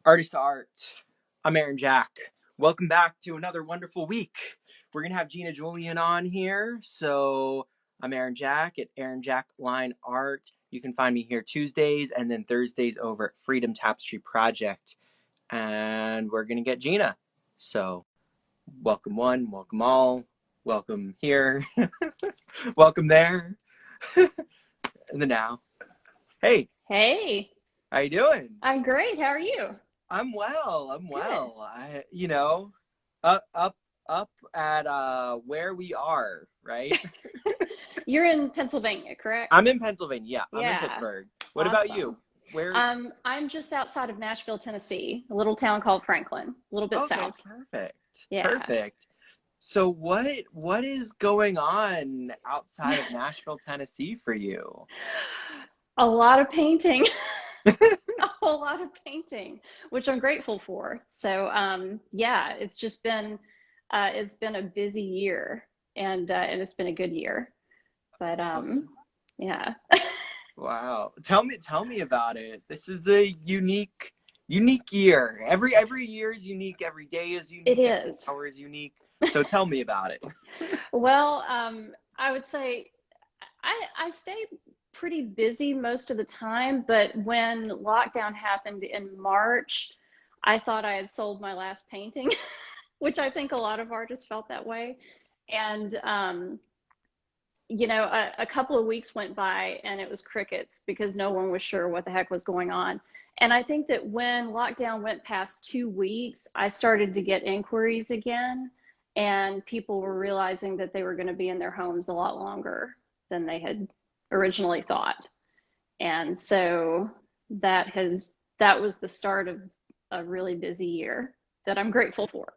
Artist to Art. I'm Aaron Jack. Welcome back to another wonderful week. We're going to have Gina Julian on here. So I'm Aaron Jack at Aaron Jack Line Art. You can find me here Tuesdays and then Thursdays over at Freedom Tapestry Project. And we're going to get Gina. So welcome one, welcome all, welcome here, welcome there, and the now. Hey. Hey. How you doing? I'm great. How are you? I'm well. Good. Up at where we are, right? You're in Pennsylvania, correct? I'm in Pennsylvania. Yeah, I'm in Yeah. Pittsburgh. What about you? Awesome. Where? I'm just outside of Nashville, Tennessee, a little town called Franklin, a little bit Okay, south. perfect. Yeah. Perfect. So what is going on outside of Nashville, Tennessee for you? A lot of painting. A whole lot of painting, which I'm grateful for. So, yeah, it's been a busy year and it's been a good year. But Okay. yeah. Wow. Tell me about it. This is a unique year. Every year is unique, every day is It unique, every is. hour is unique. So tell me about it. Well, I would say I stay pretty busy most of the time, but when lockdown happened in March, I thought I had sold my last painting, which I think a lot of artists felt that way. And a couple of weeks went by and it was crickets because no one was sure what the heck was going on. And I think that when lockdown went past 2 weeks, I started to get inquiries again, and people were realizing that they were going to be in their homes a lot longer than they had originally thought. And so that was the start of a really busy year that I'm grateful for.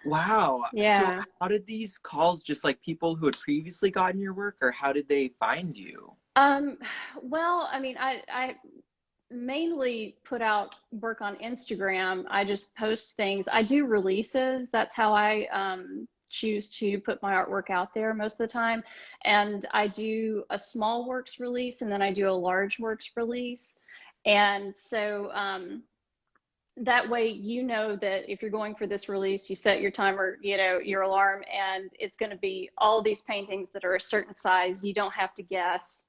Wow. So Yeah. how did these calls, just like people who had previously gotten your work, or how did they find you? Um, well, I mean, I mainly put out work on Instagram. I just post things. I do releases. That's how I choose to put my artwork out there most of the time. And I do a small works release and then I do a large works release. And so that way, you know that if you're going for this release, you set your timer, your alarm, and it's going to be all these paintings that are a certain size. You don't have to guess.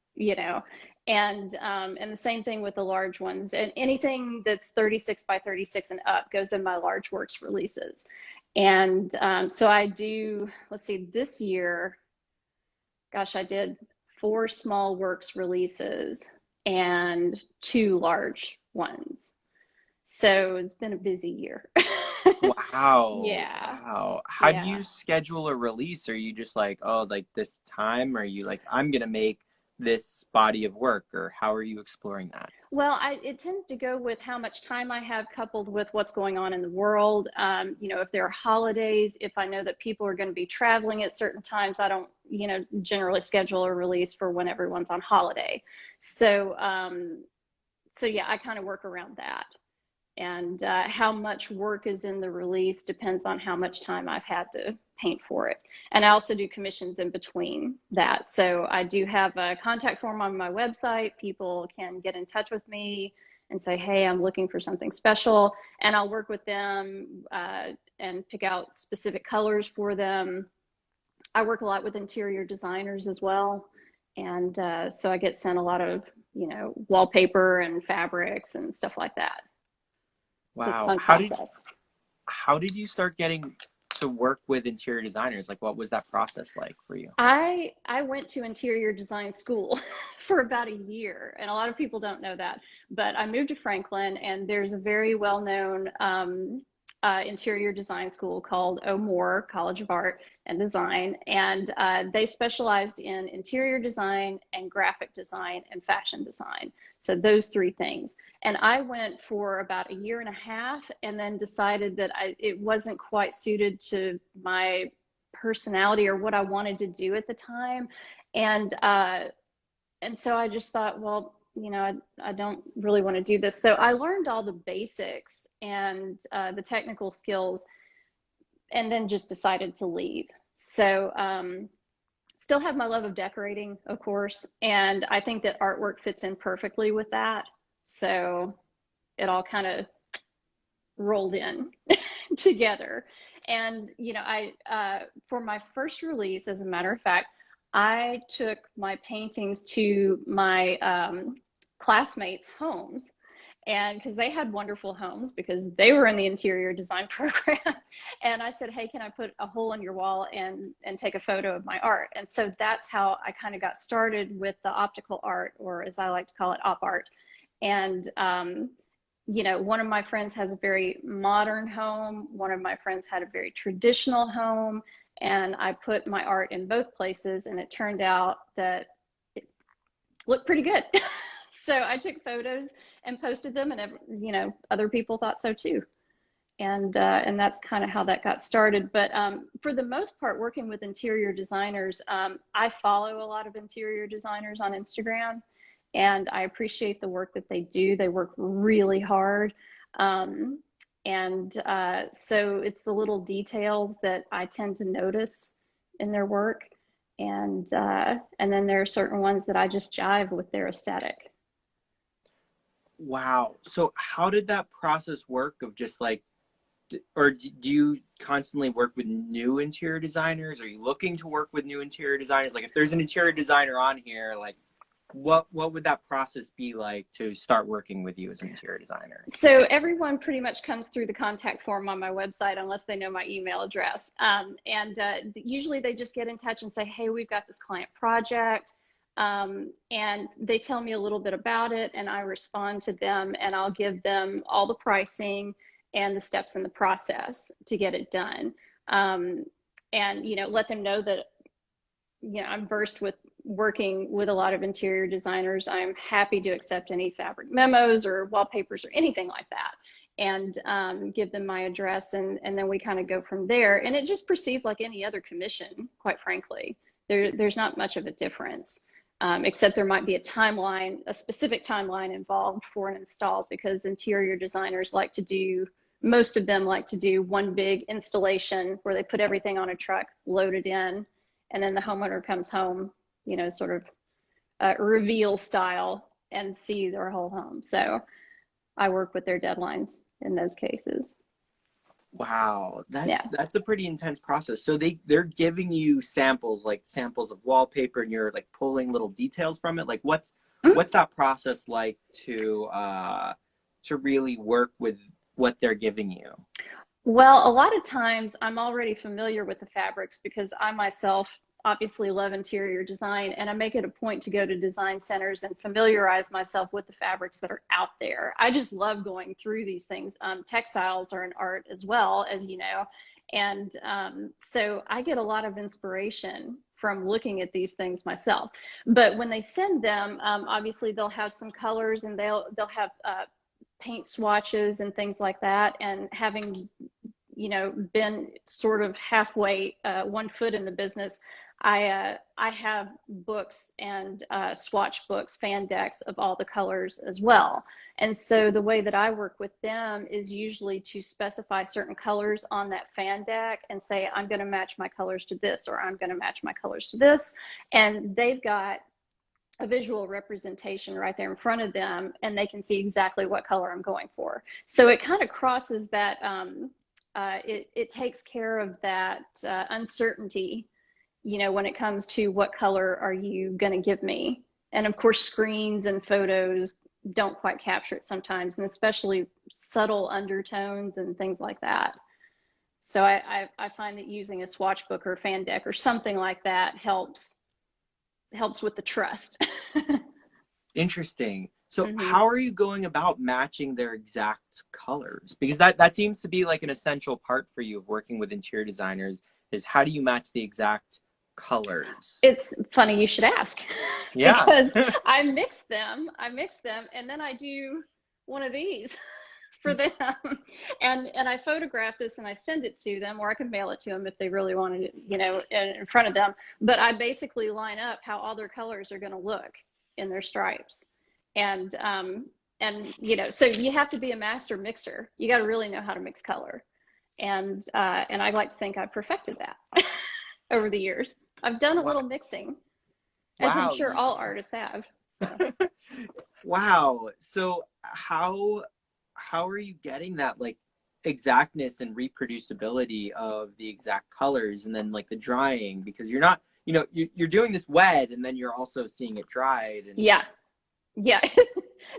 And the same thing with the large ones. And anything that's 36 by 36 and up goes in my large works releases. And so I do, let's see, this year, gosh, I did 4 small works releases and 2 large ones. So it's been a busy year. Wow. Yeah. Wow. How do Yeah. you schedule a release? Are you just like, oh, like this time? Or are you like, I'm gonna make this body of work? Or how are you exploring that? Well, it tends to go with how much time I have coupled with what's going on in the world. If there are holidays, if I know that people are going to be traveling at certain times, I don't, generally schedule a release for when everyone's on holiday. So yeah, I kind of work around that. And how much work is in the release depends on how much time I've had to paint for it. And I also do commissions in between that. So I do have a contact form on my website. People can get in touch with me and say, hey, I'm looking for something special. And I'll work with them and pick out specific colors for them. I work a lot with interior designers as well. And so I get sent a lot of, wallpaper and fabrics and stuff like that. So it's a Wow. fun process. How did you start getting to work with interior designers? Like, what was that process like for you? I went to interior design school for about a year, and a lot of people don't know that. But I moved to Franklin, and there's a very well-known interior design school called O'Moore College of Art and Design, and they specialized in interior design and graphic design and fashion design. So those 3 things. And I went for about a year and a half, and then decided that it wasn't quite suited to my personality or what I wanted to do at the time. And so I just thought, well, I don't really want to do this. So I learned all the basics and the technical skills, and then just decided to leave. So still have my love of decorating, of course, and I think that artwork fits in perfectly with that. So it all kind of rolled in together. And, you know, for my first release, as a matter of fact, I took my paintings to my classmates' homes, and because they had wonderful homes because they were in the interior design program. And I said, hey, can I put a hole in your wall and take a photo of my art? And so that's how I kind of got started with the optical art, or as I like to call it, op art. And you know, one of my friends has a very modern home. One of my friends had a very traditional home. And I put my art in both places, and it turned out that it looked pretty good. So I took photos and posted them, and you know, other people thought so too. And that's kind of how that got started. But for the most part, working with interior designers, I follow a lot of interior designers on Instagram, and I appreciate the work that they do. They work really hard. So it's the little details that I tend to notice in their work. And then there are certain ones that I just jive with their aesthetic. Wow. So how did that process work of just like, or do you constantly work with new interior designers? Are you looking to work with new interior designers? Like if there's an interior designer on here, like what would that process be like to start working with you as an interior designer? So everyone pretty much comes through the contact form on my website unless they know my email address. Usually they just get in touch and say, hey, we've got this client project. And they tell me a little bit about it, and I respond to them, and I'll give them all the pricing and the steps in the process to get it done. And, you know, let them know that, you know, I'm versed with working with a lot of interior designers. I'm happy to accept any fabric memos or wallpapers or anything like that, and give them my address, and then we kind of go from there. And it just proceeds like any other commission, quite frankly. There's not much of a difference. Except there might be a timeline, a specific timeline involved for an install, because interior designers like to do, most of them like to do one big installation where they put everything on a truck, load it in, and then the homeowner comes home, you know, sort of reveal style, and see their whole home. So I work with their deadlines in those cases. Wow, Yeah. that's a pretty intense process. So they're giving you samples, like samples of wallpaper, and you're like pulling little details from it. Like what's that process like to really work with what they're giving you? Well, a lot of times I'm already familiar with the fabrics because I myself obviously love interior design, and I make it a point to go to design centers and familiarize myself with the fabrics that are out there. I just love going through these things. Textiles are an art as well, as you know. And so I get a lot of inspiration from looking at these things myself. But when they send them, obviously they'll have some colors, and they'll have paint swatches and things like that. And having, you know, been sort of halfway, 1 foot in the business, I have books and swatch books, fan decks of all the colors as well. And so the way that I work with them is usually to specify certain colors on that fan deck and say, I'm going to match my colors to this, or I'm going to match my colors to this. And they've got a visual representation right there in front of them, and they can see exactly what color I'm going for. So it kind of crosses that, it takes care of that uncertainty, you know, when it comes to what color are you going to give me. And of course, screens and photos don't quite capture it sometimes, and especially subtle undertones and things like that. So I find that using a swatch book or a fan deck or something like that helps with the trust. Interesting. So how are you going about matching their exact colors? Because that seems to be like an essential part for you of working with interior designers, is how do you match the exact colors? It's funny you should ask. Yeah. Because I mix them, and then I do one of these for them. And I photograph this and I send it to them, or I can mail it to them if they really wanted it, you know, in front of them. But I basically line up how all their colors are going to look in their stripes. And you know, so you have to be a master mixer. You got to really know how to mix color. And I like to think I've perfected that over the years. I've done a little mixing, as I'm sure all artists have. So Wow. So how are you getting that like exactness and reproducibility of the exact colors and then like the drying? Because you're not, you're doing this wet and then you're also seeing it dried and yeah, yeah,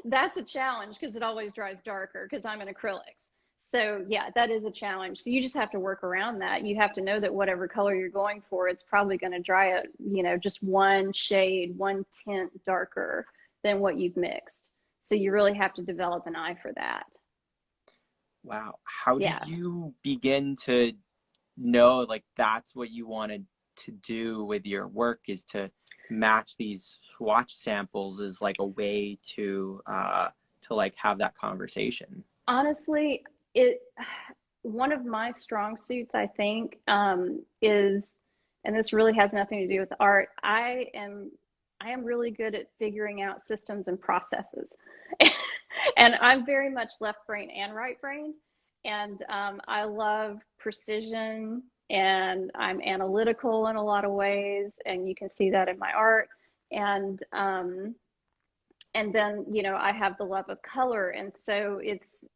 that's a challenge because it always dries darker because I'm in acrylics. So yeah, that is a challenge. So you just have to work around that. You have to know that whatever color you're going for, it's probably going to dry it, just one shade, one tint darker than what you've mixed. So you really have to develop an eye for that. wow. How did Yeah. you begin to know like that's what you wanted to do with your work is to match these swatch samples as like a way to like have that conversation? Honestly, it one of my strong suits, I think, is, and this really has nothing to do with art. I am really good at figuring out systems and processes, and I'm very much left brain and right brain, and I love precision, and I'm analytical in a lot of ways, and you can see that in my art, and then I have the love of color, and so it's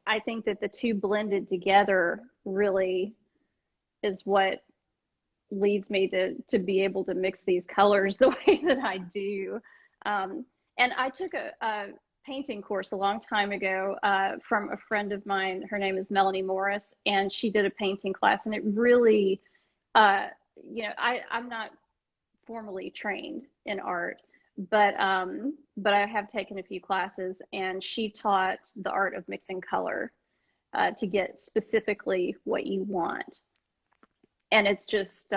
I think that the two blended together really is what leads me to be able to mix these colors the way that I do. Um, and I took a painting course a long time ago from a friend of mine. Her name is Melanie Morris, and she did a painting class, and it really, uh, I'm not formally trained in art, but I have taken a few classes, and she taught the art of mixing color to get specifically what you want. And it's just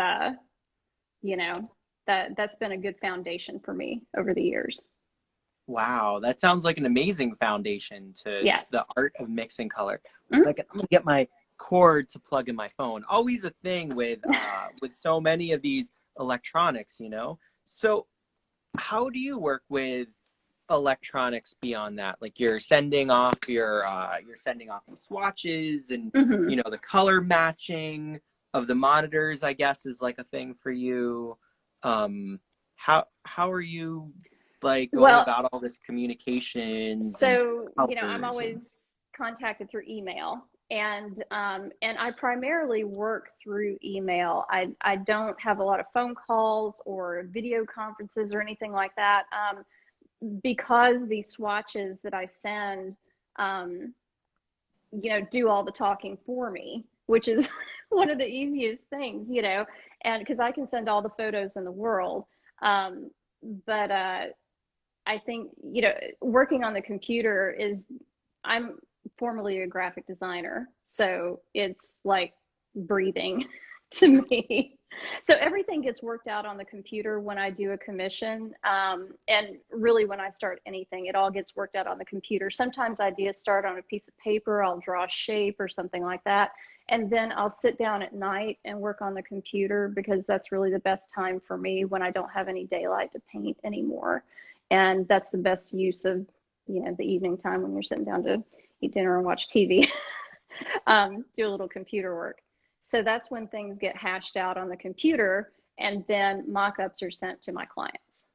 you know that's been a good foundation for me over the years. Wow, that sounds like an amazing foundation to Yeah. the art of mixing color. One Mm-hmm. second, I'm gonna get my cord to plug in my phone. Always a thing with so many of these electronics. So how do you work with electronics beyond that? Like you're sending off the swatches and Mm-hmm. the color matching of the monitors, I guess, is like a thing for you. How are you like going Well, about all this communications and so I'm colors and always contacted through email, and I primarily work through email. I don't have a lot of phone calls or video conferences or anything like that, because the swatches that I send, um, do all the talking for me, which is one of the easiest things, and because I can send all the photos in the world. Um, but I think, working on the computer I'm formerly a graphic designer. So it's like breathing to me. So everything gets worked out on the computer when I do a commission. And really, when I start anything, it all gets worked out on the computer. Sometimes ideas start on a piece of paper, I'll draw a shape or something like that. And then I'll sit down at night and work on the computer because that's really the best time for me when I don't have any daylight to paint anymore. And that's the best use of, the evening time when you're sitting down to eat dinner and watch TV. Do a little computer work. So that's when things get hashed out on the computer, and then mock-ups are sent to my clients.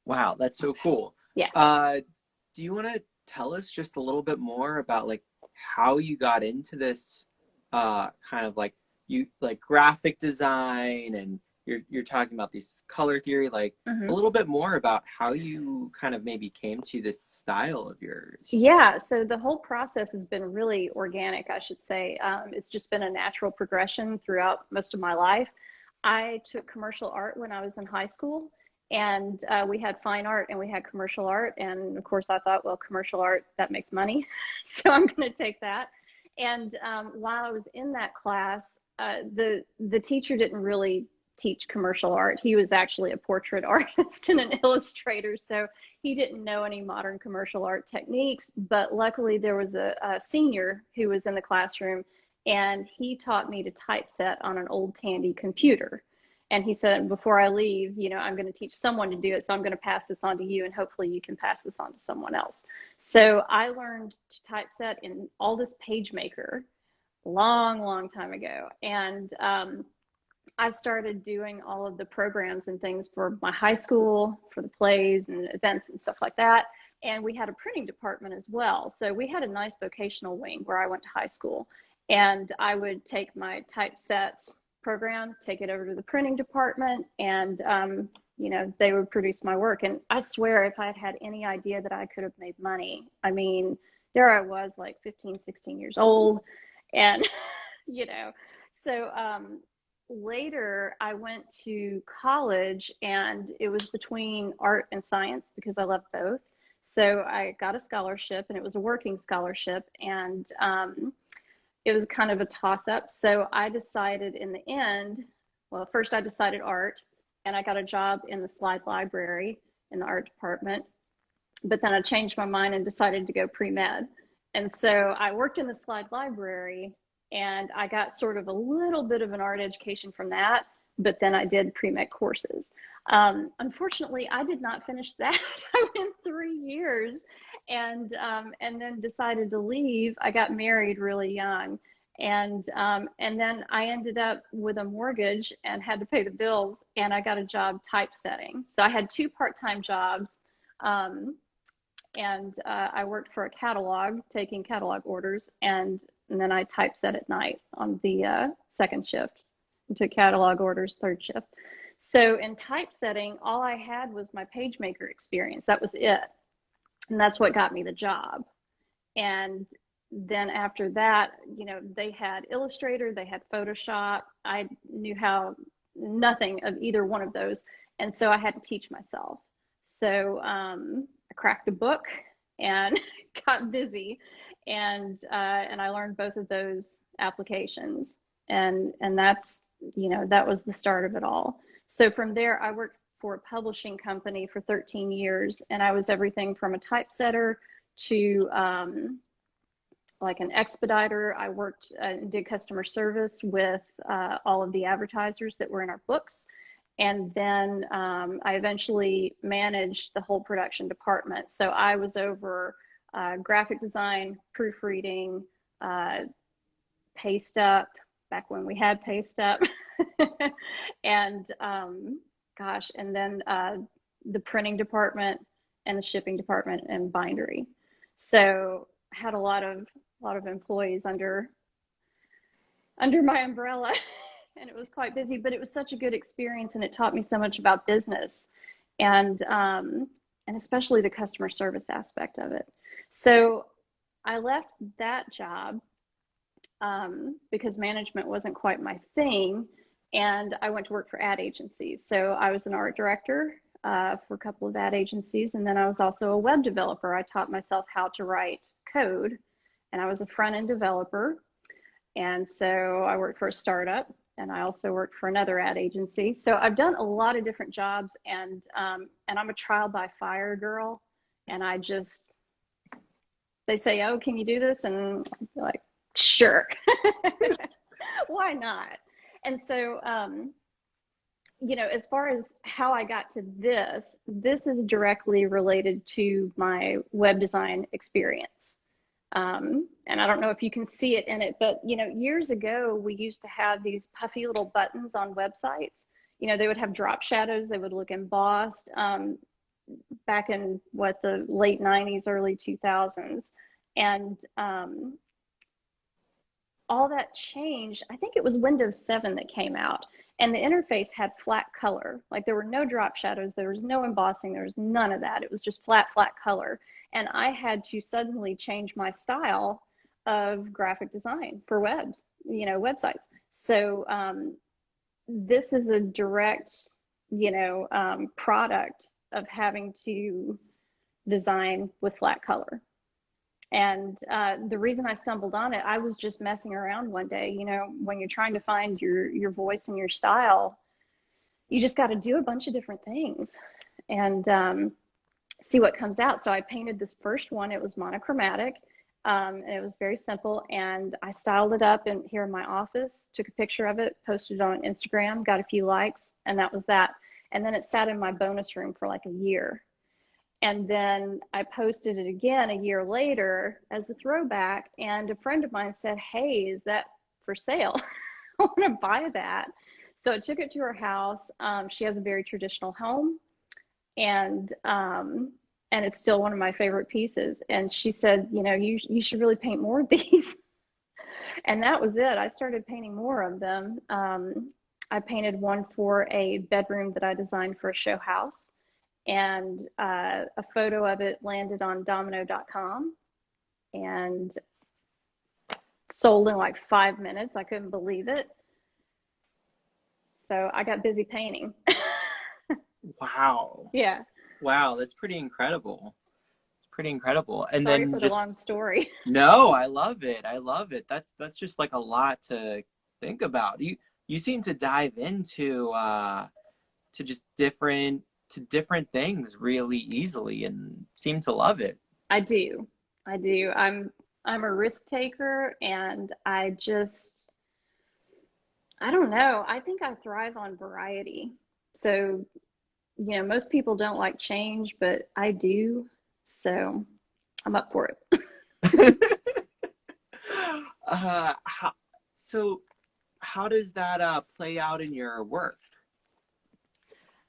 wow, that's so cool. Yeah. uh do you want to tell us just a little bit more about like how you got into this kind of like you like graphic design and you're talking about this color theory, like a Mm-hmm. little bit more about how you kind of maybe came to this style of yours? Yeah, so the whole process has been really organic, I should say. It's just been a natural progression throughout most of my life. I took commercial art when I was in high school, and we had fine art and we had commercial art. And of course, I thought, well, commercial art, that makes money. So I'm going to take that. And while I was in that class, the teacher didn't really teach commercial art. He was actually a portrait artist and an illustrator. So he didn't know any modern commercial art techniques, but luckily there was a senior who was in the classroom, and he taught me to typeset on an old Tandy computer. And he said, before I leave, I'm going to teach someone to do it. So I'm going to pass this on to you, and hopefully you can pass this on to someone else. So I learned to typeset in all this PageMaker long, long time ago. And I started doing all of the programs and things for my high school, for the plays and events and stuff like that. And we had a printing department as well. So we had a nice vocational wing where I went to high school. And I would take my typeset program, take it over to the printing department, and you know, they would produce my work. And I swear, if I had had any idea that I could have made money, I mean, there I was, like 15, 16 years old, and you know, so later I went to college, and it was between art and science because I loved both. So I got a scholarship, and it was a working scholarship, and it was kind of a toss up. So I decided in the end, well, first I decided art, and I got a job in the slide library in the art department. But then I changed my mind and decided to go pre-med. And so I worked in the slide library, and I got sort of a little bit of an art education from that. But then I did pre-med courses. Unfortunately, I did not finish that. I went 3 years, and then decided to leave. I got married really young, and then I ended up with a mortgage and had to pay the bills, and I got a job typesetting. So I had 2 part-time jobs, and I worked for a catalog, taking catalog orders, and then I typeset at night on the second shift. Took catalog orders, third shift. So in typesetting, all I had was my PageMaker experience. That was it. And that's what got me the job. And then after that, you know, they had Illustrator, they had Photoshop. I knew nothing of either one of those. And so I had to teach myself. So I cracked a book and got busy. And I learned both of those applications. And that's, you know, that was the start of it all. So from there, I worked for a publishing company for 13 years, and I was everything from a typesetter to like an expediter. I worked and did customer service with all of the advertisers that were in our books. And then I eventually managed the whole production department. So I was over graphic design, proofreading, paste up, back when we had paste up, and gosh, and then the printing department and the shipping department and bindery. So I had a lot of employees under my umbrella, and it was quite busy, but it was such a good experience, and it taught me so much about business, and especially the customer service aspect of it. So I left that job because management wasn't quite my thing, and I went to work for ad agencies. So I was an art director for a couple of ad agencies, and then I was also a web developer. I taught myself how to write code, and I was a front-end developer. And so I worked for a startup, and I also worked for another ad agency. So I've done a lot of different jobs, and I'm a trial by fire girl, and they say, oh, can you do this? And I'm like, sure. Why not? And so, you know, as far as how I got to this is directly related to my web design experience. And I don't know if you can see it in it, but, you know, years ago, we used to have these puffy little buttons on websites. You know, they would have drop shadows. They would look embossed back in the late 90s, early 2000s. And all that changed. I think it was Windows 7 that came out, and the interface had flat color. Like, there were no drop shadows, there was no embossing, there was none of that. It was just flat color. And I had to suddenly change my style of graphic design for websites. So this is a direct, product of having to design with flat color. And the reason I stumbled on it, I was just messing around one day. You know, when you're trying to find your voice and your style, you just got to do a bunch of different things and see what comes out. So I painted this first one. It was monochromatic, and it was very simple. And I styled it up here in my office, took a picture of it, posted it on Instagram, got a few likes, and that was that. And then it sat in my bonus room for like a year. And then I posted it again a year later as a throwback, and a friend of mine said, hey, is that for sale? I want to buy that. So I took it to her house. She has a very traditional home, and it's still one of my favorite pieces. And she said, you know, you should really paint more of these. And that was it. I started painting more of them. I painted one for a bedroom that I designed for a show house, and a photo of it landed on domino.com and sold in like 5 minutes. I couldn't believe it. So I got busy painting. Wow. Yeah. Wow, that's pretty incredible. It's pretty incredible. And Sorry then for the just long story. no, I love it. I love it. That's just like a lot to think about. You seem to dive into to just different things really easily and seem to love it. I do. I do. I'm a risk taker, and I don't know. I think I thrive on variety. So, you know, most people don't like change, but I do. So I'm up for it. uh, how, so how does that play out in your work?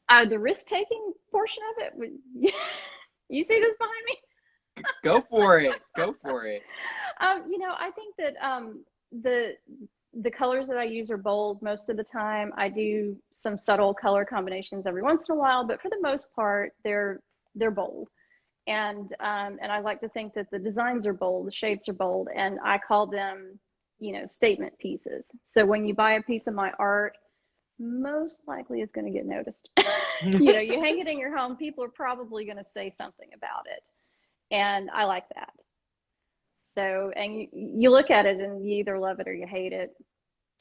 The risk taking portion of it, you see this behind me? Go for it. Go for it. You know, I think that the colors that I use are bold most of the time. I do some subtle color combinations every once in a while, but for the most part, they're bold. And I like to think that the designs are bold, the shapes are bold, and I call them, you know, statement pieces. So when you buy a piece of my art, most likely it's going to get noticed. You know, you hang it in your home, people are probably going to say something about it. And I like that. So, and you look at it and you either love it or you hate it.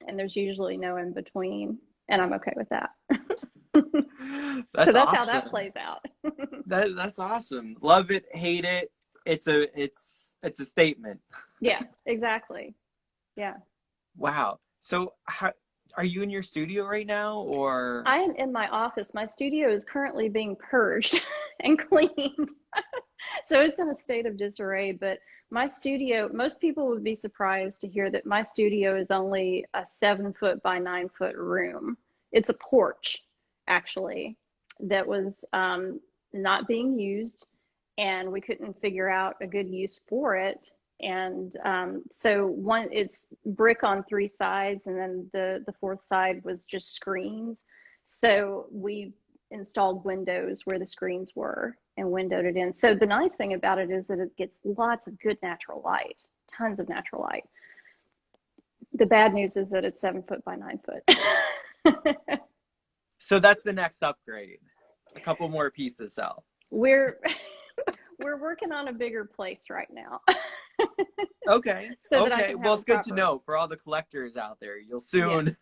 And there's usually no in between. And I'm okay with that. That's So that's awesome. how that plays out. That's awesome. Love it, hate it. It's a statement. Yeah, exactly. Yeah. Wow. So how are you in your studio right now, or? I am in my office. My studio is currently being purged and cleaned. So it's in a state of disarray, but my studio, most people would be surprised to hear that my studio is only a 7 foot by 9 foot room. It's a porch, actually, that was not being used, and we couldn't figure out a good use for it. And so it's brick on 3 sides, and then the fourth side was just screens. So we installed windows where the screens were and windowed it in. So the nice thing about it is that it gets lots of good natural light, tons of natural light. The bad news is that it's 7 foot by 9 foot. So that's the next upgrade. A couple more pieces, Sal. We're working on a bigger place right now. Okay. So okay. Well, it's good to know for all the collectors out there. You'll soon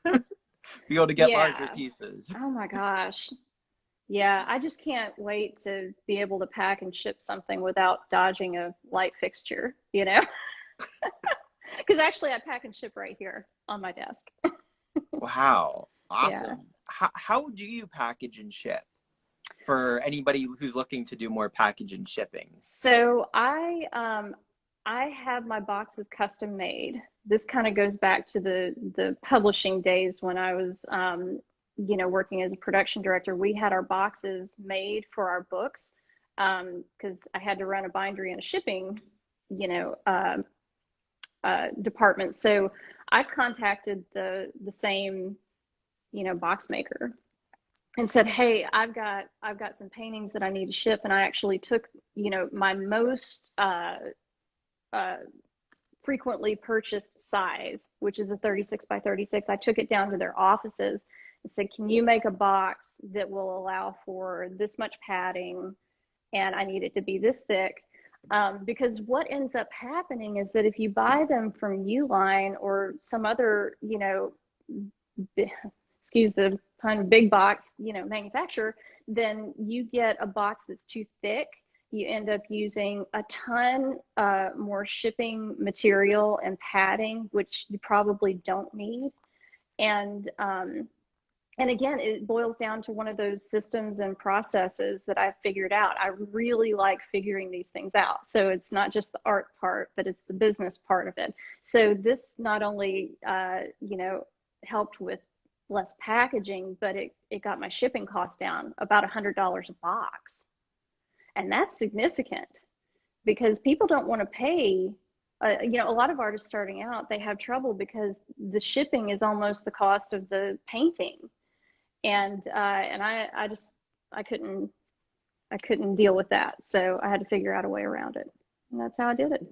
be able to get larger pieces. Oh my gosh. Yeah, I just can't wait to be able to pack and ship something without dodging a light fixture, you know? Because actually I pack and ship right here on my desk. Wow. Awesome. Yeah. How do you package and ship for anybody who's looking to do more package and shipping? So I have my boxes custom made. This kind of goes back to the publishing days when I was you know, working as a production director. We had our boxes made for our books because I had to run a bindery and a shipping, you know, department. So I contacted the same, you know, box maker and said, hey, I've got some paintings that I need to ship. And I actually took, you know, my most frequently purchased size, which is a 36 by 36. I took it down to their offices and said, can you make a box that will allow for this much padding? And I need it to be this thick. Because what ends up happening is that if you buy them from Uline or some other, you know, excuse the pun, big box, you know, manufacturer, then you get a box that's too thick. You end up using a ton more shipping material and padding, which you probably don't need. And again, it boils down to one of those systems and processes that I've figured out. I really like figuring these things out. So it's not just the art part, but it's the business part of it. So this not only, you know, helped with less packaging, but it got my shipping costs down about $100 a box. And that's significant because people don't want to pay. You know, a lot of artists starting out, they have trouble because the shipping is almost the cost of the painting. And I couldn't deal with that. So I had to figure out a way around it. And that's how I did it.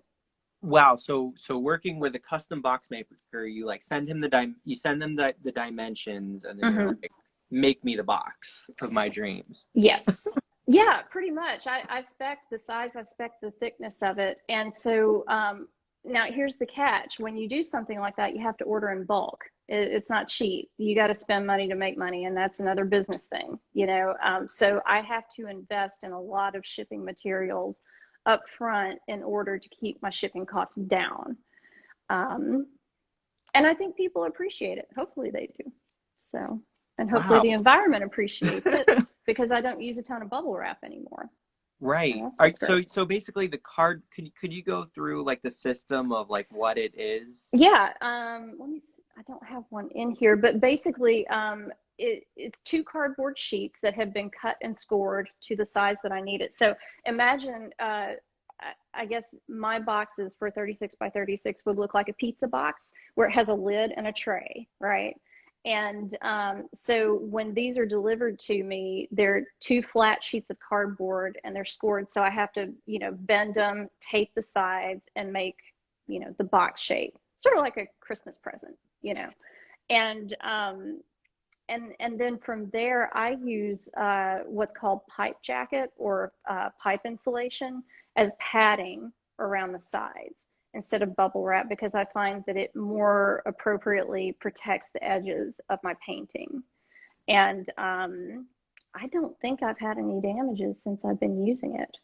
Wow. So working with a custom box maker, you like send him you send them the dimensions, and then you're like, make me the box of my dreams. Yes. Yeah, pretty much. I spec the size, I spec the thickness of it. And so now here's the catch. When you do something like that, you have to order in bulk. It's not cheap. You got to spend money to make money, and that's another business thing, you know. So I have to invest in a lot of shipping materials up front in order to keep my shipping costs down. And I think people appreciate it. Hopefully they do. So, and hopefully the environment appreciates it because I don't use a ton of bubble wrap anymore. Right. All right. So basically the card, could you go through like the system of like what it is? Yeah. Let me see. I don't have one in here, but basically it's 2 cardboard sheets that have been cut and scored to the size that I need it. So imagine, I guess my boxes for 36 by 36 would look like a pizza box where it has a lid and a tray, right? And so when these are delivered to me, they're 2 flat sheets of cardboard and they're scored. So I have to, you know, bend them, tape the sides, and make, you know, the box shape, sort of like a Christmas present, you know. And then from there, I use what's called pipe jacket or pipe insulation as padding around the sides instead of bubble wrap, because I find that it more appropriately protects the edges of my painting. And I don't think I've had any damages since I've been using it.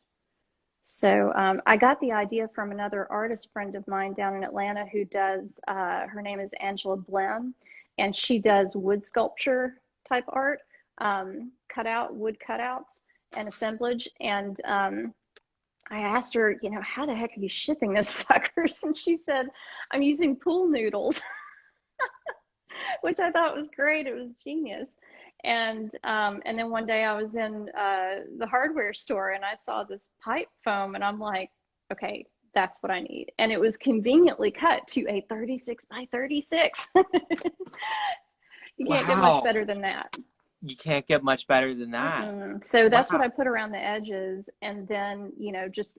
So I got the idea from another artist friend of mine down in Atlanta who does, her name is Angela Blem, and she does wood sculpture type art, wood cutouts and assemblage. And I asked her, you know, how the heck are you shipping those suckers? And she said, I'm using pool noodles, which I thought was great. It was genius. And then one day I was in the hardware store and I saw this pipe foam and I'm like, okay, that's what I need. And it was conveniently cut to a 36 by 36. You can't get much better than that. You can't get much better than that. So that's what I put around the edges, and then, you know, just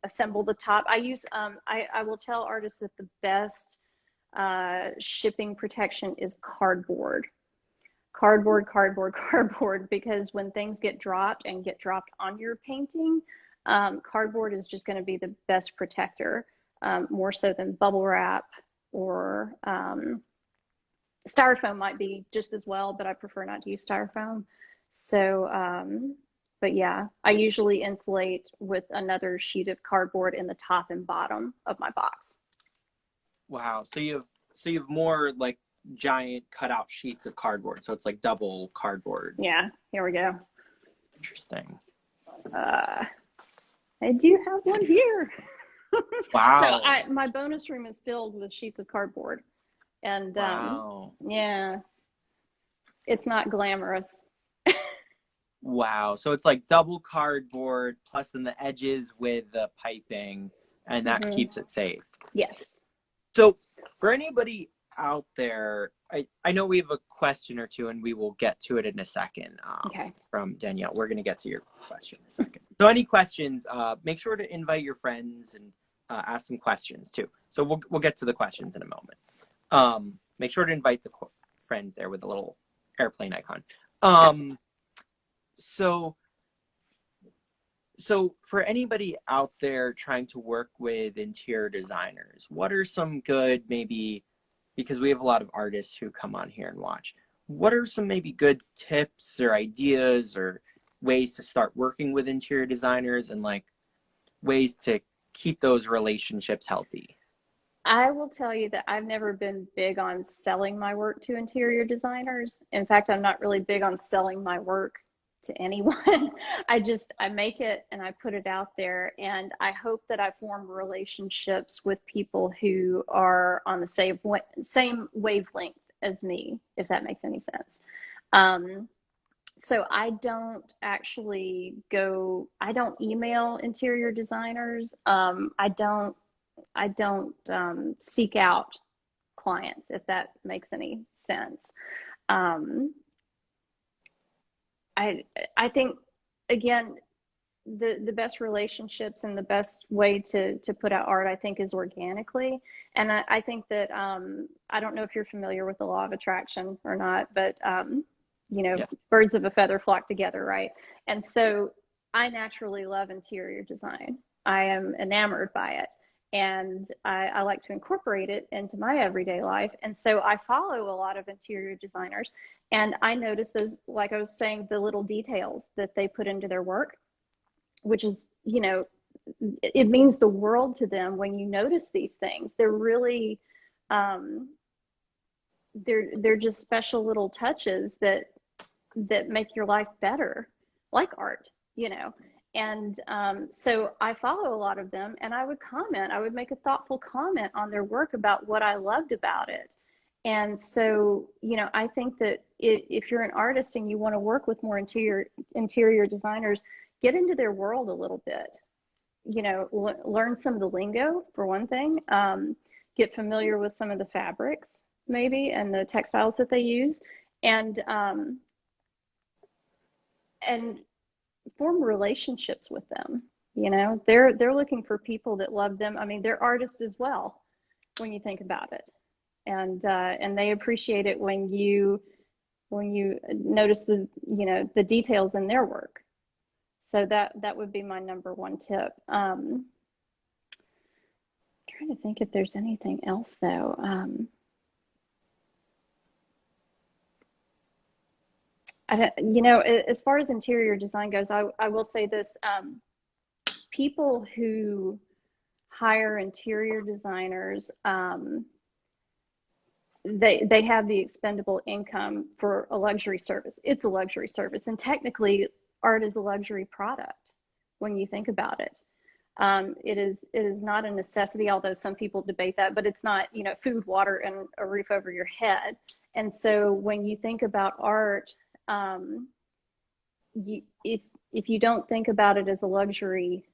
assemble the top. I use, I will tell artists that the best shipping protection is cardboard. Cardboard, because when things get dropped on your painting, cardboard is just going to be the best protector, more so than bubble wrap, or styrofoam might be just as well, but I prefer not to use styrofoam. So, but yeah, I usually insulate with another sheet of cardboard in the top and bottom of my box. Wow. So you have more like giant cutout sheets of cardboard. So it's like double cardboard. Yeah, here we go. Interesting. I do have one here. Wow. So my bonus room is filled with sheets of cardboard. And wow. Yeah, it's not glamorous. Wow. So it's like double cardboard plus then the edges with the piping, and that keeps it safe. Yes. So for anybody out there, I know we have a question or two and we will get to it in a second. Okay. From Danielle. We're going to get to your question in a second. So any questions, make sure to invite your friends and ask some questions too. So we'll get to the questions in a moment. Make sure to invite the friends there with the little airplane icon. So for anybody out there trying to work with interior designers, what are some good, maybe, because we have a lot of artists who come on here and watch, what are some maybe good tips or ideas or ways to start working with interior designers, and like ways to keep those relationships healthy? I will tell you that I've never been big on selling my work to interior designers. In fact, I'm not really big on selling my work to anyone. I make it and I put it out there, and I hope that I form relationships with people who are on the same wavelength as me, if that makes any sense. So I don't actually I don't email interior designers. I don't seek out clients, if that makes any sense. I think, again, the best relationships and the best way to put out art, I think, is organically. And I think that I don't know if you're familiar with the law of attraction or not, but Yeah. birds of a feather flock together, right? And so I naturally love interior design. I am enamored by it. And I like to incorporate it into my everyday life. And so I follow a lot of interior designers, and I notice those, like I was saying, the little details that they put into their work, which is, it means the world to them when you notice these things. They're really, they're just special little touches that make your life better, like art, And so I follow a lot of them, and I would comment. I would make a thoughtful comment on their work about what I loved about it. And so, I think that if you're an artist and you want to work with more interior designers, get into their world a little bit. Learn some of the lingo, for one thing. Get familiar with some of the fabrics, maybe, and the textiles that they use, and form relationships with them. They're looking for people that love them. I mean, they're artists as well, when you think about it, and they appreciate it when you notice the details in their work. So that would be my number one tip. Trying to think if there's anything else though. As far as interior design goes, I will say this: people who hire interior designers, they have the expendable income for a luxury service. It's a luxury service, and technically, art is a luxury product when you think about it. It is not a necessity, although some people debate that, but it's not, food, water, and a roof over your head. And so when you think about art, if you don't think about it as a luxury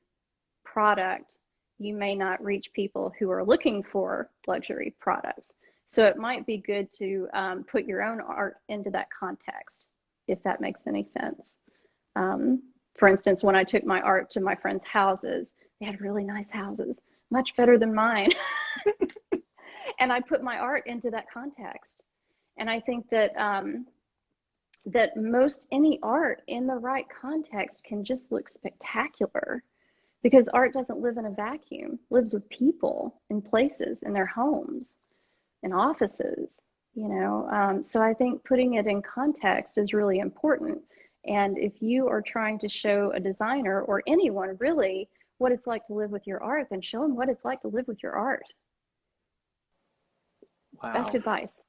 product, you may not reach people who are looking for luxury products. So it might be good to put your own art into that context, if that makes any sense. For instance, when I took my art to my friends' houses, they had really nice houses, much better than mine. And I put my art into that context. And I think that that most any art in the right context can just look spectacular, because art doesn't live in a vacuum. It lives with people in places, in their homes, in offices, So I think putting it in context is really important. And if you are trying to show a designer, or anyone really, what it's like to live with your art, then show them what it's like to live with your art. Wow. Best advice.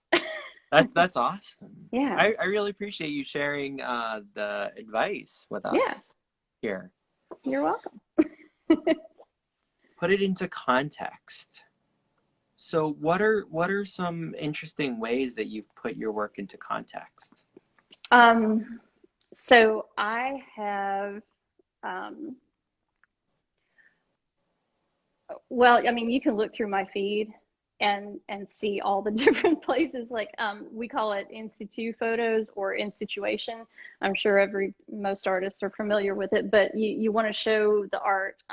That's awesome. Yeah. I really appreciate you sharing the advice with us here. You're welcome. Put it into context. So what are some interesting ways that you've put your work into context? So I have, well, I mean, you can look through my feed and see all the different places. Like, we call it in situ photos or in situation. I'm sure most artists are familiar with it, but you want to show the art,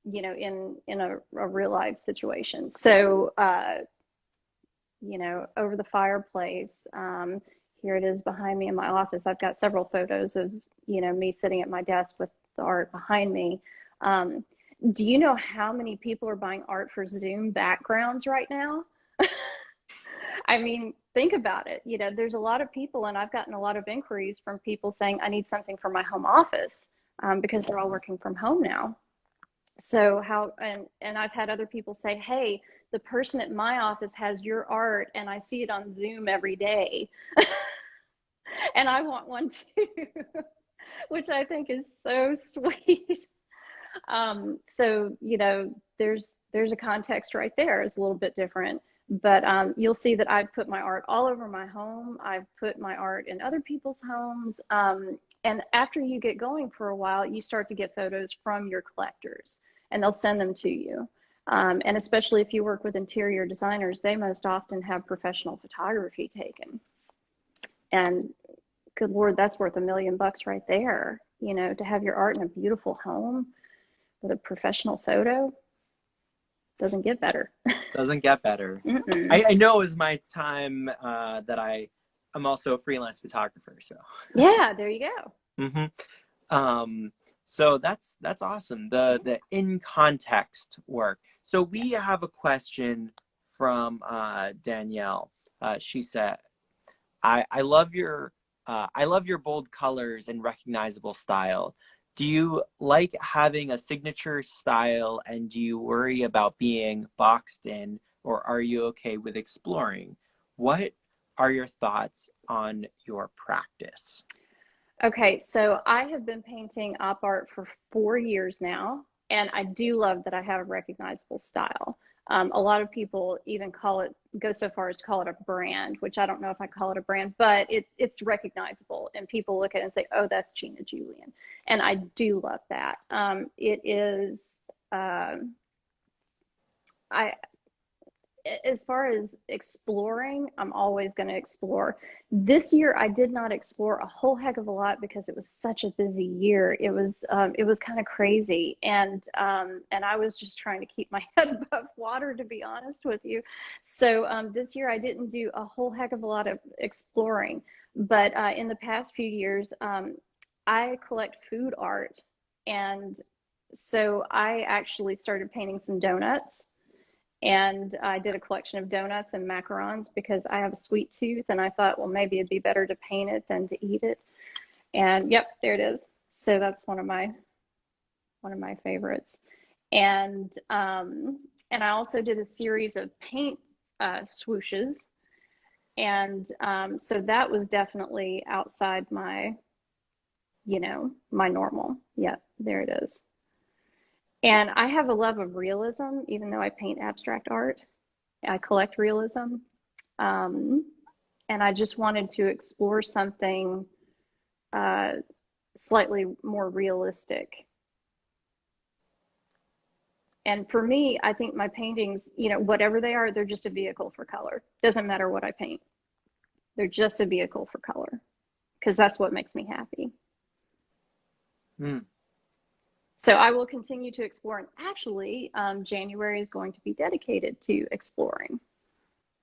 in a real life situation. So, over the fireplace, here it is behind me in my office. I've got several photos of, me sitting at my desk with the art behind me. Do you know how many people are buying art for Zoom backgrounds right now? I mean, think about it. There's a lot of people, and I've gotten a lot of inquiries from people saying, I need something for my home office, because they're all working from home now. So and I've had other people say, hey, the person at my office has your art and I see it on Zoom every day. And I want one too, which I think is so sweet. So, there's a context right there. It's a little bit different, But you'll see that I've put my art all over my home. I've put my art in other people's homes. And after you get going for a while, you start to get photos from your collectors, and they'll send them to you. And especially if you work with interior designers, they most often have professional photography taken. And good Lord, that's worth $1 million right there. You know, to have your art in a beautiful home with a professional photo doesn't get better. Doesn't get better. I know it was my time that I'm also a freelance photographer. So yeah, there you go. So that's awesome. The in context work. So we have a question from Danielle. She said, I love your bold colors and recognizable style. Do you like having a signature style, and do you worry about being boxed in, or are you okay with exploring? What are your thoughts on your practice? Okay, so I have been painting op art for 4 years now, and I do love that I have a recognizable style. A lot of people even go so far as to call it a brand, which I don't know if I call it a brand, but it's recognizable, and people look at it and say, "Oh, that's Gina Julian," and I do love that. It is. I As far as exploring, I'm always going to explore. This year, I did not explore a whole heck of a lot because it was such a busy year. It was kind of crazy, and I was just trying to keep my head above water, to be honest with you. So this year, I didn't do a whole heck of a lot of exploring. But in the past few years, I collect food art, and so I actually started painting some donuts. And I did a collection of donuts and macarons because I have a sweet tooth, and I thought, well, maybe it'd be better to paint it than to eat it. And yep, there it is. So that's one of my favorites. And I also did a series of paint swooshes, and so that was definitely outside my, my normal. Yep, there it is. And I have a love of realism, even though I paint abstract art. I collect realism. And I just wanted to explore something slightly more realistic. And for me, I think my paintings, whatever they are, they're just a vehicle for color. Doesn't matter what I paint. They're just a vehicle for color, because that's what makes me happy. So I will continue to explore, and actually, January is going to be dedicated to exploring.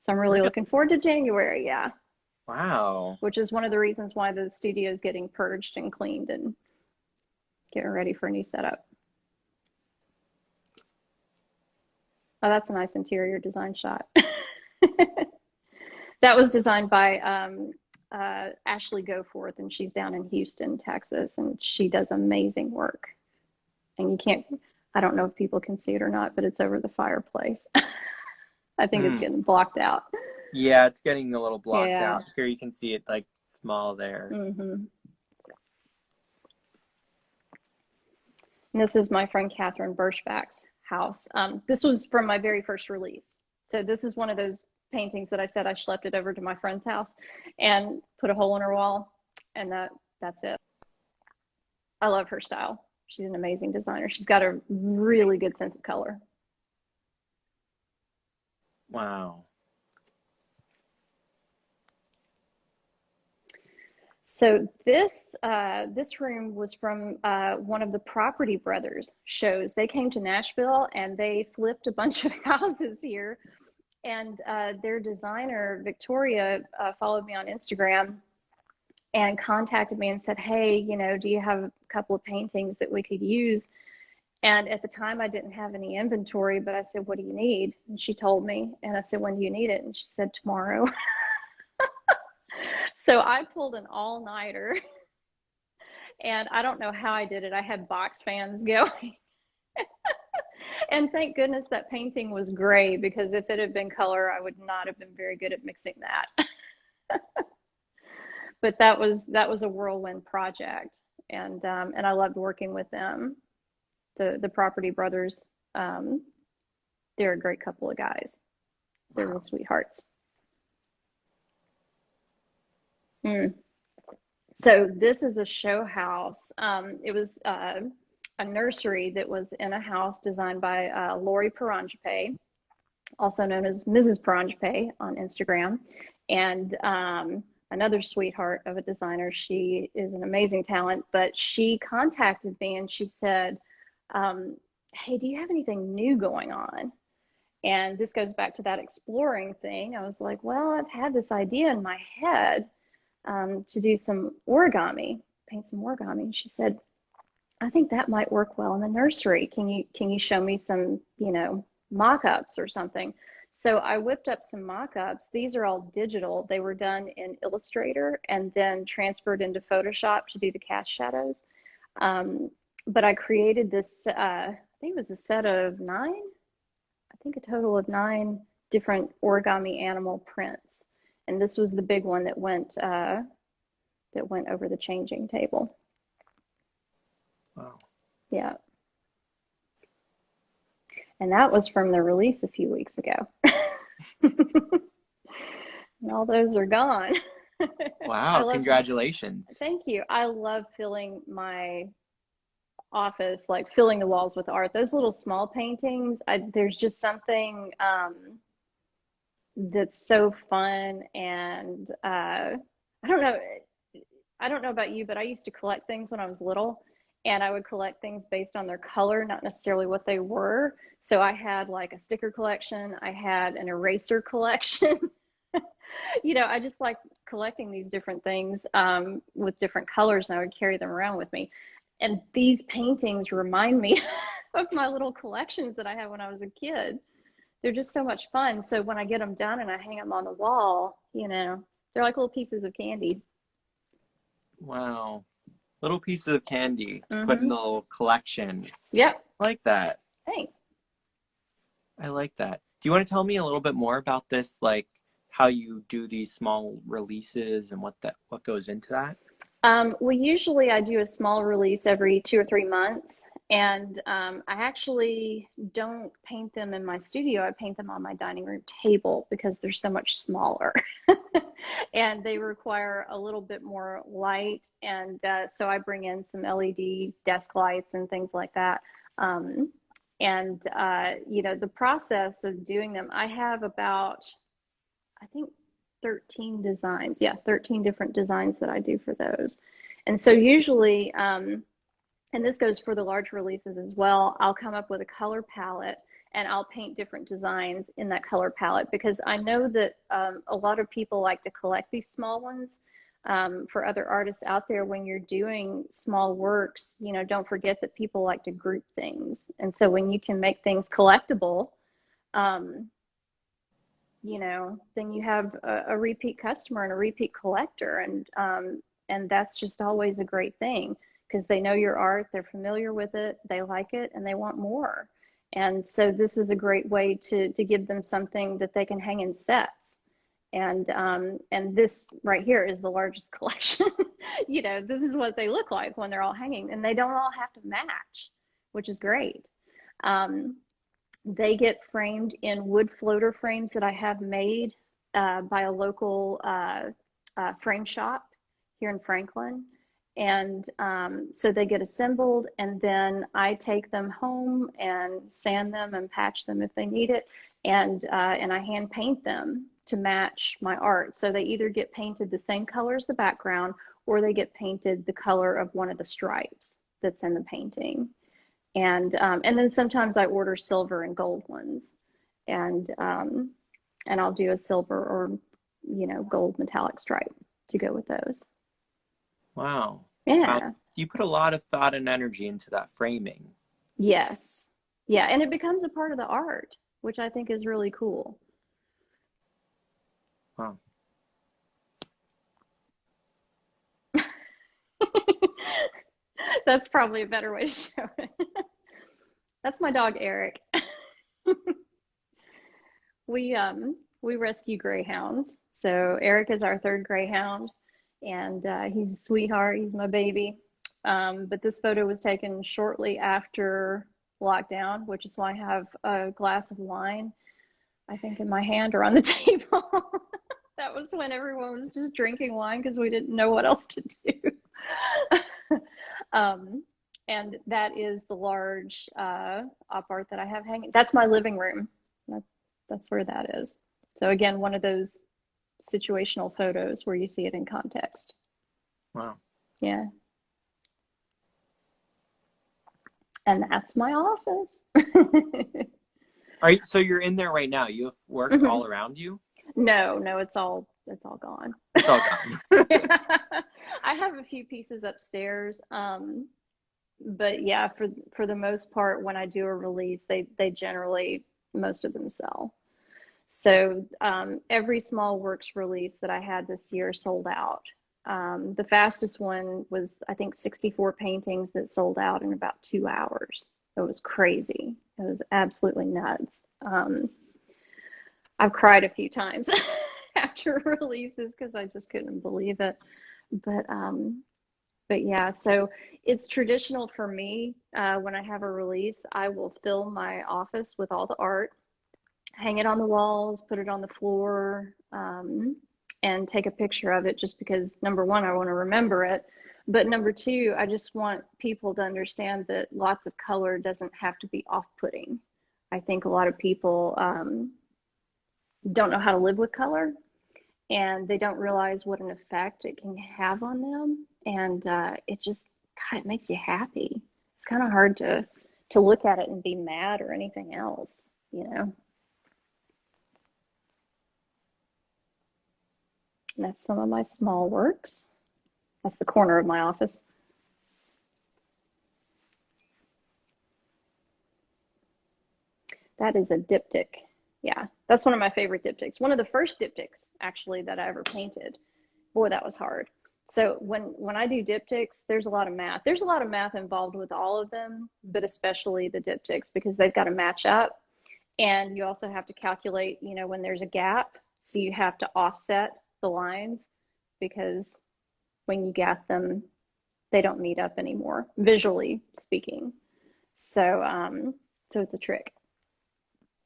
So I'm really looking forward to January, yeah. Wow. Which is one of the reasons why the studio is getting purged and cleaned and getting ready for a new setup. Oh, that's a nice interior design shot. That was designed by Ashley Goforth, and she's down in Houston, Texas, and she does amazing work. And I don't know if people can see it or not, but it's over the fireplace. I think it's getting blocked out. Yeah, it's getting a little blocked out. Here you can see it like small there. And this is my friend Catherine Birchback's house. This was from my very first release. So this is one of those paintings that I said I schlepped it over to my friend's house and put a hole in her wall, and that's it. I love her style. She's an amazing designer. She's got a really good sense of color. Wow. So this room was from one of the Property Brothers shows. They came to Nashville and they flipped a bunch of houses here. And their designer, Victoria, followed me on Instagram and contacted me and said, "Hey, do you have a couple of paintings that we could use?" And at the time I didn't have any inventory, but I said, "What do you need?" And she told me, and I said, "When do you need it?" And she said, "Tomorrow." So I pulled an all-nighter, and I don't know how I did it. I had box fans going. And thank goodness that painting was gray, because if it had been color, I would not have been very good at mixing that. But that was a whirlwind project, and I loved working with them. The Property Brothers, they're a great couple of guys. They're real sweethearts. Mm. So this is a show house. It was a nursery that was in a house designed by Lori Paranjape, also known as Mrs. Paranjape on Instagram, and another sweetheart of a designer. She is an amazing talent, but she contacted me and she said, hey, do you have anything new going on? And this goes back to that exploring thing. I was like, well, I've had this idea in my head to do some origami, paint some origami. And she said, I think that might work well in the nursery. Can you show me some, mock-ups or something? So I whipped up some mock-ups. These are all digital. They were done in Illustrator and then transferred into Photoshop to do the cast shadows. But I created this, I think it was a set of 9, I think a total of 9 different origami animal prints. And this was the big one that went over the changing table. Wow. Yeah. And that was from the release a few weeks ago. And all those are gone. Wow, congratulations. Thank you. I love filling my office, like filling the walls with art. Those little small paintings, there's just something that's so fun. And I don't know about you, but I used to collect things when I was little, and I would collect things based on their color, not necessarily what they were. So I had like a sticker collection, I had an eraser collection. I just like collecting these different things with different colors, and I would carry them around with me. And these paintings remind me of my little collections that I had when I was a kid. They're just so much fun. So when I get them done and I hang them on the wall, they're like little pieces of candy. Wow. Little pieces of candy to put in a little collection. Yep. I like that. Thanks. I like that. Do you want to tell me a little bit more about this, like how you do these small releases and what goes into that? Well, usually I do a small release every 2 or 3 months, and I actually don't paint them in my studio. I paint them on my dining room table because they're so much smaller. And they require a little bit more light, and so I bring in some LED desk lights and things like that. The process of doing them, I have about, I think, 13 designs. Yeah, 13 different designs that I do for those. And so usually, and this goes for the large releases as well, I'll come up with a color palette and I'll paint different designs in that color palette, because I know that a lot of people like to collect these small ones. For other artists out there, when you're doing small works, don't forget that people like to group things. And so when you can make things collectible, then you have a repeat customer and a repeat collector, and that's just always a great thing, because they know your art, they're familiar with it, they like it, and they want more. And so this is a great way to give them something that they can hang in sets. And this right here is the largest collection. This is what they look like when they're all hanging, and they don't all have to match, which is great. They get framed in wood floater frames that I have made by a local frame shop here in Franklin. And so they get assembled, and then I take them home and sand them and patch them if they need it. And I hand paint them to match my art. So they either get painted the same color as the background, or they get painted the color of one of the stripes that's in the painting. And then sometimes I order silver and gold ones, and I'll do a silver or gold metallic stripe to go with those. Wow. Yeah. Wow. You put a lot of thought and energy into that framing. Yes. Yeah, and it becomes a part of the art, which I think is really cool. Wow. That's probably a better way to show it. That's my dog, Eric. We rescue greyhounds. So Eric is our third greyhound, and he's a sweetheart. He's my baby. But this photo was taken shortly after lockdown, which is why I have a glass of wine I think in my hand or on the table. That was when everyone was just drinking wine because we didn't know what else to do. And that is the large op art that I have hanging. That's my living room. That's where that is. So again, one of those situational photos where you see it in context. Wow. Yeah. And that's my office. All right, so you're in there right now. You have work all around you? No, it's all gone. It's all gone. I have a few pieces upstairs. But yeah, for the most part, when I do a release, they generally, most of them sell. So every small works release that I had this year sold out. The fastest one was, I think, 64 paintings that sold out in about 2 hours. It was crazy. It was absolutely nuts. I've cried a few times after releases because I just couldn't believe it. But yeah, so it's traditional for me when I have a release, I will fill my office with all the art, hang it on the walls, put it on the floor, and take a picture of it just because, number one, I want to remember it. But number two, I just want people to understand that lots of color doesn't have to be off-putting. I think a lot of people don't know how to live with color, and they don't realize what an effect it can have on them. And it just, God, it makes you happy. It's kind of hard to look at it and be mad or anything else, you know? And that's some of my small works. That's the corner of my office. That is a diptych. Yeah, that's one of my favorite diptychs. One of the first diptychs, actually, that I ever painted. Boy, that was hard. So when I do diptychs, there's a lot of math. There's a lot of math involved with all of them, but especially the diptychs because they've got to match up. And you also have to calculate, you know, when there's a gap. So you have to offset the lines because when you gap them, they don't meet up anymore, visually speaking. So so it's a trick.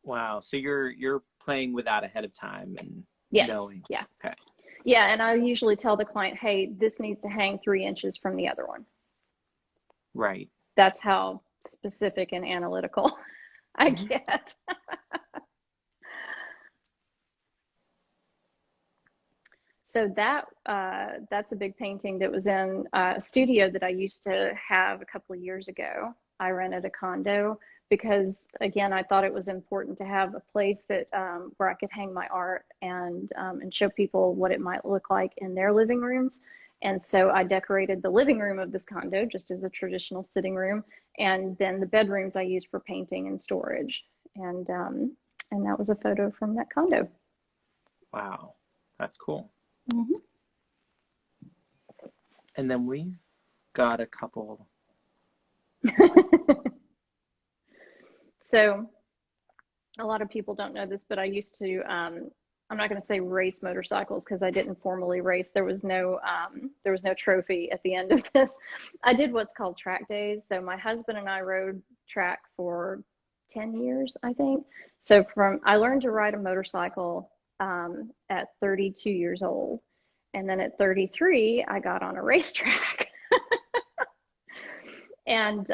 Wow. So you're playing with that ahead of time and Yes. knowing. Yeah. Okay. Yeah, and I usually tell the client, hey, this needs to hang 3 inches from the other one. Right. That's how specific and analytical I get. So that's a big painting that was in a studio that I used to have a couple of years ago. I rented a condo because, again, I thought it was important to have a place that where I could hang my art and show people what it might look like in their living rooms. And so I decorated the living room of this condo just as a traditional sitting room, and then the bedrooms I used for painting and storage. And that was a photo from that condo. Wow, that's cool. Mm-hmm. And then we've got a couple. So a lot of people don't know this, but I used to, I'm not going to say race motorcycles because I didn't formally race. There was no trophy at the end of this. I did what's called track days. So my husband and I rode track for 10 years, I think. So I learned to ride a motorcycle at 32 years old. And then at 33, I got on a racetrack. And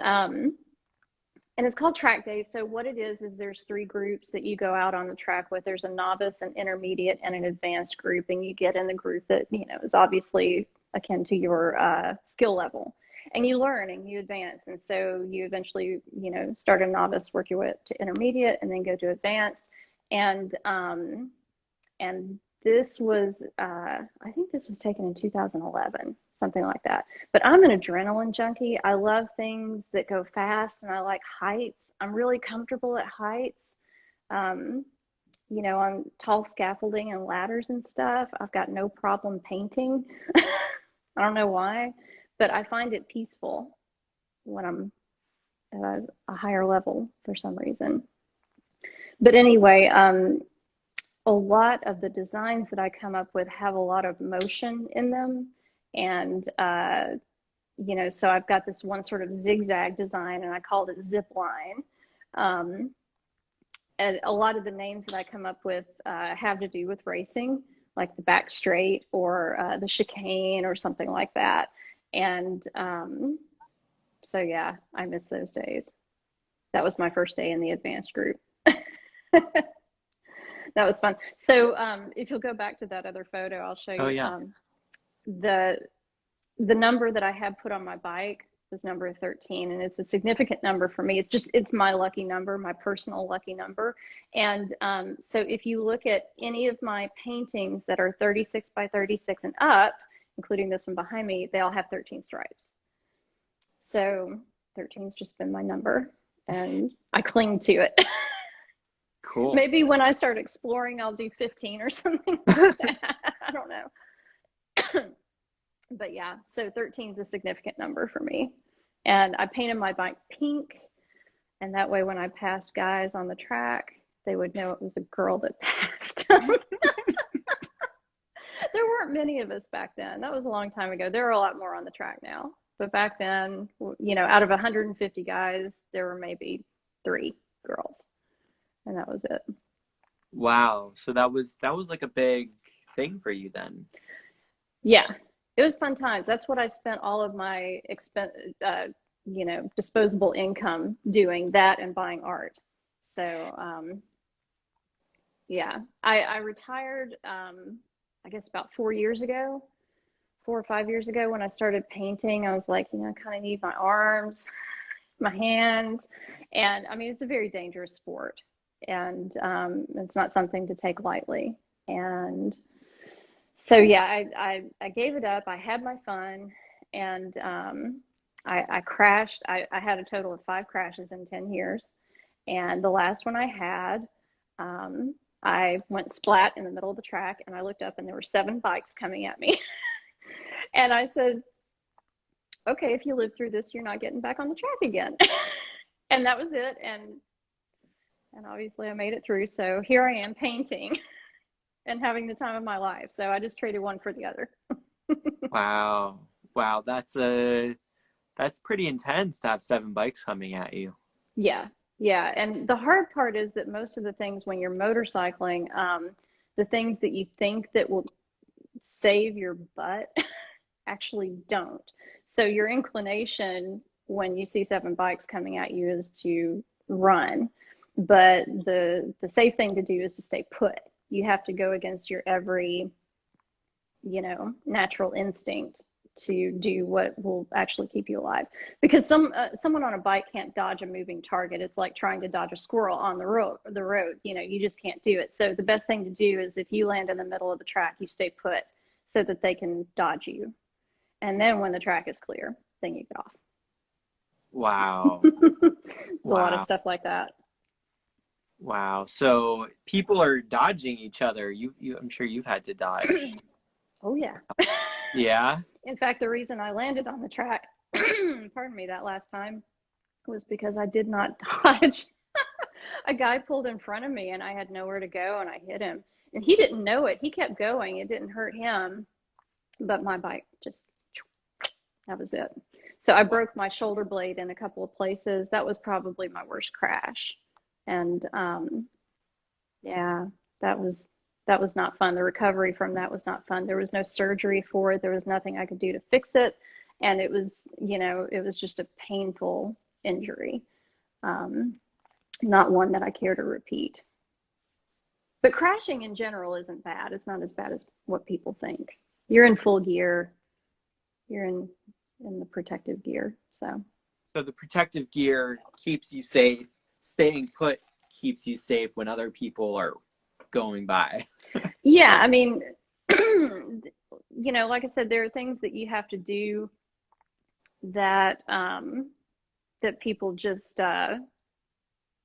it's called track days. So what it is there's 3 groups that you go out on the track with. There's a novice, an intermediate, and an advanced group. And you get in the group that, you know, is obviously akin to your skill level. And you learn and you advance. And so you eventually, you know, start a novice, work your way up to intermediate, and then go to advanced. And this was, I think this was taken in 2011, something like that. But I'm an adrenaline junkie. I love things that go fast and I like heights. I'm really comfortable at heights, you know, on tall scaffolding and ladders and stuff. I've got no problem painting. I don't know why, but I find it peaceful when I'm at a higher level for some reason. But anyway, a lot of the designs that I come up with have a lot of motion in them. And, you know, so I've got this one sort of zigzag design and I called it zip line. And a lot of the names that I come up with have to do with racing, like the back straight or the chicane or something like that. And so, yeah, I miss those days. That was my first day in the advanced group. That was fun. So if you'll go back to that other photo, I'll show you. Oh, yeah. The number that I had put on my bike was number 13, and it's a significant number for me. It's my lucky number, my personal lucky number. And so if you look at any of my paintings that are 36 by 36 and up, including this one behind me, they all have 13 stripes. So 13's just been my number, and I cling to it. Cool. Maybe when I start exploring, I'll do 15 or something like that. I don't know. But yeah, so 13 is a significant number for me. And I painted my bike pink. And that way, when I passed guys on the track, they would know it was a girl that passed them. There weren't many of us back then. That was a long time ago. There are a lot more on the track now. But back then, you know, out of 150 guys, there were maybe 3 girls. And that was it. Wow. So that was like a big thing for you then. Yeah. It was fun times. That's what I spent all of my disposable income doing, that and buying art. So, yeah, I retired, I guess about 4 or 5 years ago when I started painting. I was like, you know, I kind of need my arms, my hands. And I mean, it's a very dangerous sport, and it's not something to take lightly. And so, yeah, I gave it up. I had my fun, and I crashed. I had a total of 5 crashes in 10 years. And the last one I had, I went splat in the middle of the track, and I looked up and there were 7 bikes coming at me. And I said, okay, if you live through this, you're not getting back on the track again. And that was it. And obviously I made it through. So here I am painting and having the time of my life. So I just traded one for the other. Wow. That's pretty intense to have 7 bikes coming at you. Yeah. Yeah. And the hard part is that most of the things when you're motorcycling, the things that you think that will save your butt actually don't. So your inclination when you see 7 bikes coming at you is to run. But the safe thing to do is to stay put. You have to go against your every, natural instinct to do what will actually keep you alive. Because someone on a bike can't dodge a moving target. It's like trying to dodge a squirrel on the road. You just can't do it. So the best thing to do is if you land in the middle of the track, you stay put so that they can dodge you. And then when the track is clear, then you get off. Wow. It's a lot of stuff like that. Wow. So people are dodging each other. I'm sure you've had to dodge. Oh, yeah. Yeah. In fact, the reason I landed on the track, pardon me, that last time was because I did not dodge. A guy pulled in front of me and I had nowhere to go and I hit him. And he didn't know it. He kept going. It didn't hurt him. But my bike just, that was it. So I broke my shoulder blade in a couple of places. That was probably my worst crash. And yeah, that was not fun. The recovery from that was not fun. There was no surgery for it. There was nothing I could do to fix it. And it was, it was just a painful injury. Not one that I care to repeat. But crashing in general isn't bad. It's not as bad as what people think. You're in full gear. You're in the protective gear. So the protective gear keeps you safe. Staying put keeps you safe when other people are going by. Yeah, I mean, like I said, there are things that you have to do that that people just they're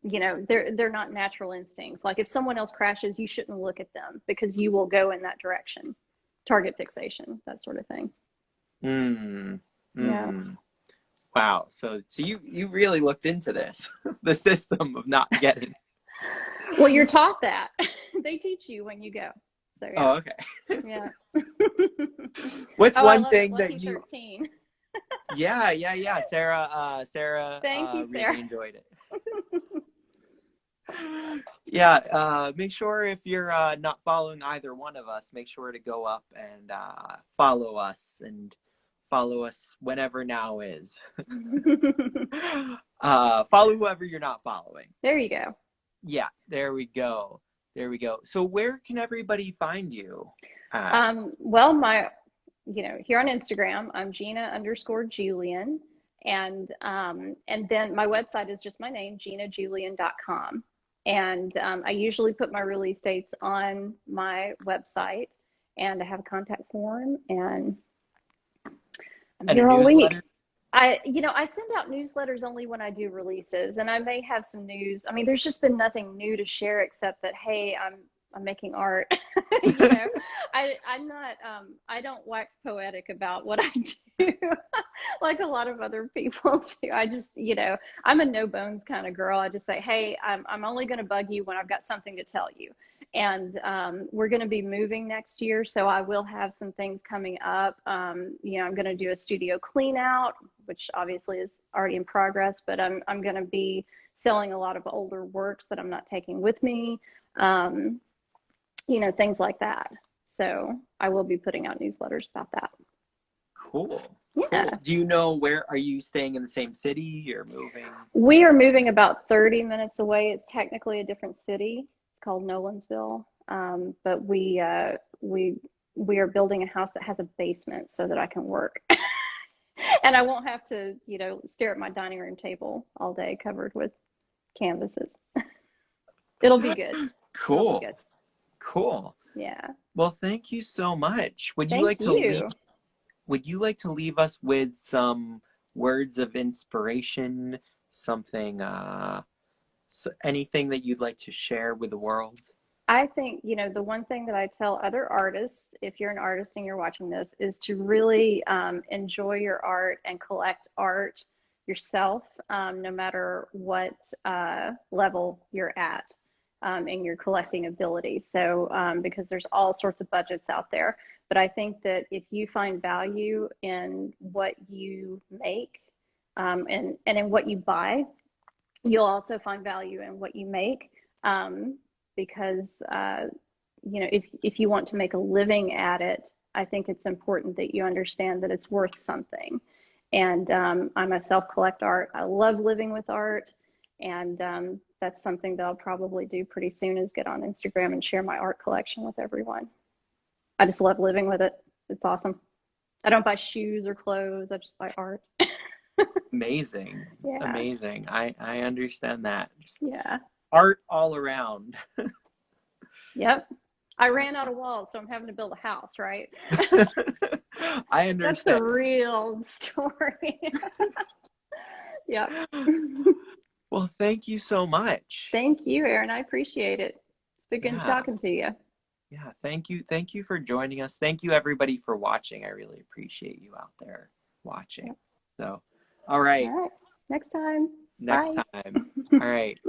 not natural instincts. Like if someone else crashes, you shouldn't look at them because you will go in that direction. Target fixation, that sort of thing. Yeah. Wow. So you really looked into this, the system of not getting. Well, you're taught that. They teach you when you go. So yeah. Oh, okay. Yeah. What's one thing that Lucky you? 13. Yeah. Sarah. Thank you, Sarah. Really enjoyed it. Yeah, make sure if you're not following either one of us, make sure to go up and follow us and follow us whenever now is. Follow whoever you're not following. There you go. Yeah, there we go. There we go. So where can everybody find you? Well, here on Instagram, I'm Gina_Julian. And then my website is just my name, ginajulian.com. And I usually put my release dates on my website, and I have a contact form, and I'm And a here all week. newsletter? I send out newsletters only when I do releases, and I may have some news. I mean, there's just been nothing new to share except that, hey, I'm making art. I'm not, I don't wax poetic about what I do like a lot of other people do. I just, I'm a no bones kind of girl. I just say, hey, I'm only going to bug you when I've got something to tell you. And we're going to be moving next year, so I will have some things coming up. I'm going to do a studio clean out, which obviously is already in progress, but I'm going to be selling a lot of older works that I'm not taking with me, things like that. So I will be putting out newsletters about that. Cool. Yeah. Cool. Do you know where, are you staying in the same city? You're moving? We are moving about 30 minutes away. It's technically a different city. It's called Nolensville. But we are building a house that has a basement so that I can work. And I won't have to, stare at my dining room table all day covered with canvases. It'll be good. Cool. It'll be good. Cool. Yeah. Well, thank you so much. Would you Thank you. Would you like to leave us with some words of inspiration, something, anything that you'd like to share with the world? I think, the one thing that I tell other artists, if you're an artist and you're watching this, is to really enjoy your art and collect art yourself, no matter what level you're at in your collecting ability. So, because there's all sorts of budgets out there. But I think that if you find value in what you make and in what you buy, you'll also find value in what you make. Because if you want to make a living at it, I think it's important that you understand that it's worth something. And I myself collect art. I love living with art, and that's something that I'll probably do pretty soon, is get on Instagram and share my art collection with everyone. I just love living with it. It's awesome. I don't buy shoes or clothes. I just buy art. Amazing. Yeah. Amazing. I understand that. Just yeah. Art all around. Yep. I ran out of walls, so I'm having to build a house, right? I understand. That's the real story. Yep. Well, thank you so much. Thank you, Aaron. I appreciate it. It's been good talking to you. Yeah, thank you. Thank you for joining us. Thank you, everybody, for watching. I really appreciate you out there watching. Yep. So, all right. All right. Next time. Next Bye. time. All right.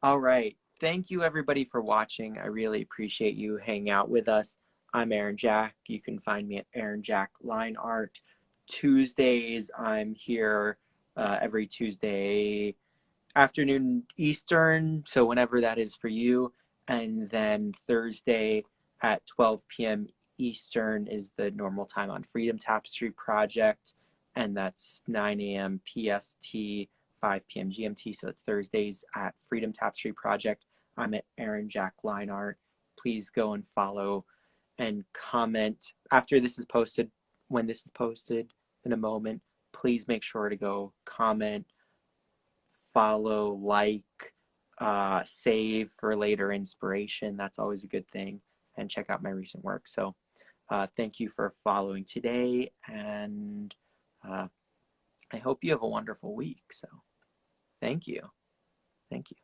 All right. Thank you, everybody, for watching. I really appreciate you hanging out with us. I'm Aaron Jack. You can find me at Aaron Jack Line Art. Tuesdays, I'm here every Tuesday afternoon Eastern, so whenever that is for you. And then Thursday at 12 p.m. Eastern is the normal time on Freedom Tapestry Project, and that's 9 a.m. PST, 5 p.m. GMT, so it's Thursdays at Freedom Tapestry Project. I'm at Aaron Jack Line Art. Please go and follow and comment after this is posted. When this is posted in a moment, please make sure to go comment, follow, like, save for later inspiration. That's always a good thing. And check out my recent work. So thank you for following today, and I hope you have a wonderful week. So thank you. Thank you.